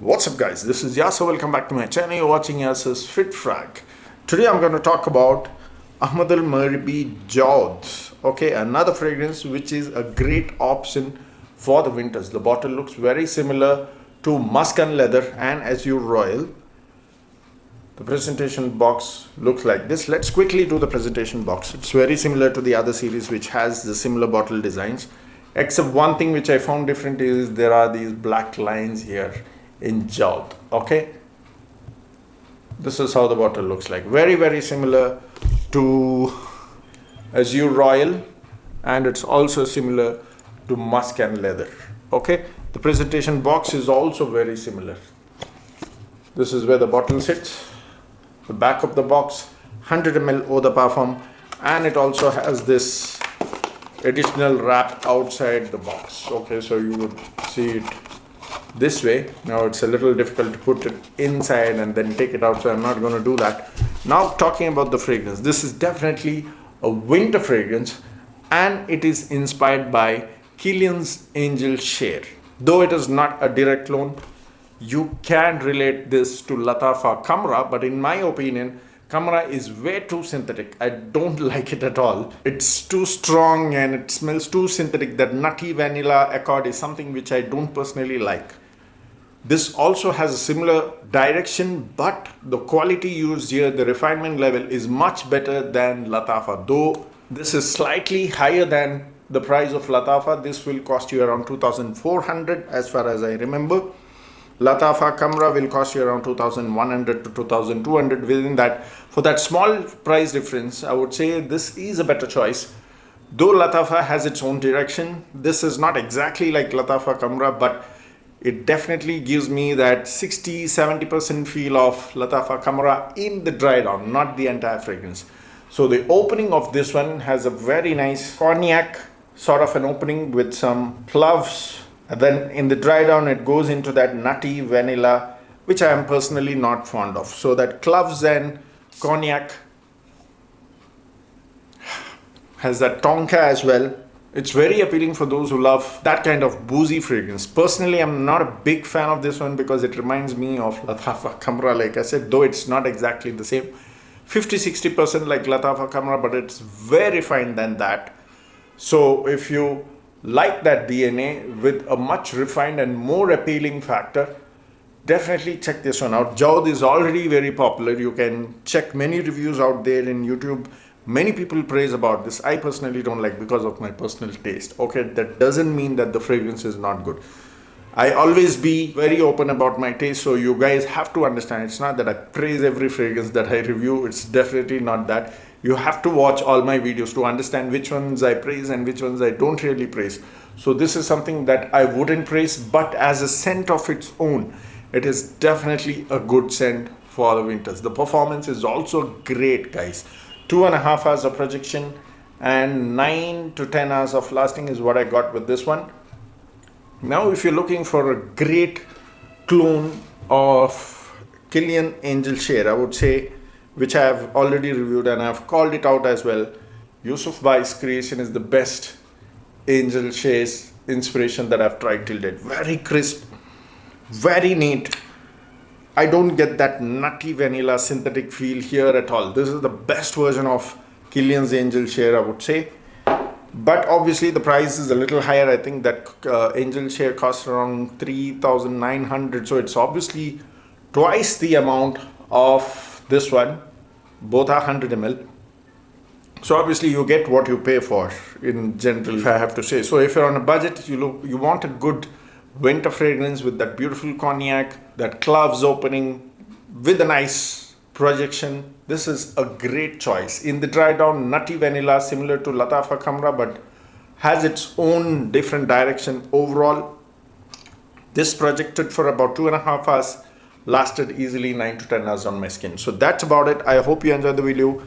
What's up guys, this is Yasser. Welcome back to my channel. You're watching Yasser's Fit Frag. Today I'm going to talk about Ahmed Maghribi Joud. Okay, another fragrance which is a great option for the winters. The bottle looks very similar to musk and leather and azure royal. The presentation box looks like this. Let's quickly do the presentation box. It's very similar to the other series which has the similar bottle designs, except one thing which I found different is there are these black lines here in Joud. Okay, this is how the bottle looks like. Very similar to azure royal, and it's also similar to musk and leather. Okay, the presentation box is also very similar. This is where the bottle sits, the back of the box, 100 ml eau de parfum, and it also has this additional wrap outside the box. Okay, so you would see it this way. Now it's a little difficult to put it inside and then take it out, so I'm not going to do that. Now talking about the fragrance, this is definitely a winter fragrance and it is inspired by Killian Angels share. Though it is not a direct clone, you can relate this to Lattafa Khamrah, but in my opinion Khamrah is way too synthetic. I don't like it at all. It's too strong and it smells too synthetic. That nutty vanilla accord is something which I don't personally like. This also has a similar direction, but the quality used here, the refinement level is much better than Lattafa. Though this is slightly higher than the price of Lattafa. This will cost you around 2,400 as far as I remember. Lattafa Khamrah will cost you around 2,100 to 2,200. Within that, for that small price difference, I would say this is a better choice. Though Lattafa has its own direction, this is not exactly like Lattafa Khamrah, but it definitely gives me that 60-70% feel of Lattafa Khamrah in the dry down, not the entire fragrance. So the opening of this one has a very nice cognac sort of an opening with some cloves. And then in the dry down it goes into that nutty vanilla, which I am personally not fond of. So that cloves and cognac has that tonka as well. It's very appealing for those who love that kind of boozy fragrance. Personally, I'm not a big fan of this one because it reminds me of Lattafa Khamrah, like I said, though it's not exactly the same. 50-60% like Lattafa Khamrah, but it's very fine than that. So if you like that DNA with a much refined and more appealing factor, definitely check this one out. Joud is already very popular. You can check many reviews out there in YouTube. Many people praise about this. I personally don't like because of my personal taste. Okay, that doesn't mean that the fragrance is not good. I always be very open about my taste, so you guys have to understand. It's not that I praise every fragrance that I review. It's definitely not that. You have to watch all my videos to understand which ones I praise and which ones I don't really praise. So this is something that I wouldn't praise, but as a scent of its own, it is definitely a good scent for the winters. The performance is also great, guys. 2.5 hours of projection and 9 to 10 hours of lasting is what I got with this one. Now if you're looking for a great clone of Killian Angels share, I would say, which I have already reviewed and I've called it out as well, Yusuf Bai's creation is the best Angel shares inspiration that I've tried till date. Very crisp, very neat. I don't get that nutty vanilla synthetic feel here at all. This is the best version of Killian's Angel share, I would say. But obviously the price is a little higher. I think that Angel share costs around 3,900. So it's obviously twice the amount of this one. Both are 100 ml. So obviously you get what you pay for in general, if I have to say. So if you're on a budget, you want a good winter fragrance with that beautiful cognac, that cloves opening with a nice projection, this is a great choice. In the dry down, nutty vanilla similar to Lattafa Khamrah, but has its own different direction. Overall, this projected for about 2.5 hours, lasted easily 9 to 10 hours on my skin. So that's about it. I hope you enjoyed the video.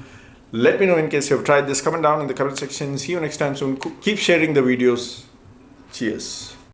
Let me know in case you have tried this. Comment down in the comment section. See you next time soon. Keep sharing the videos. Cheers.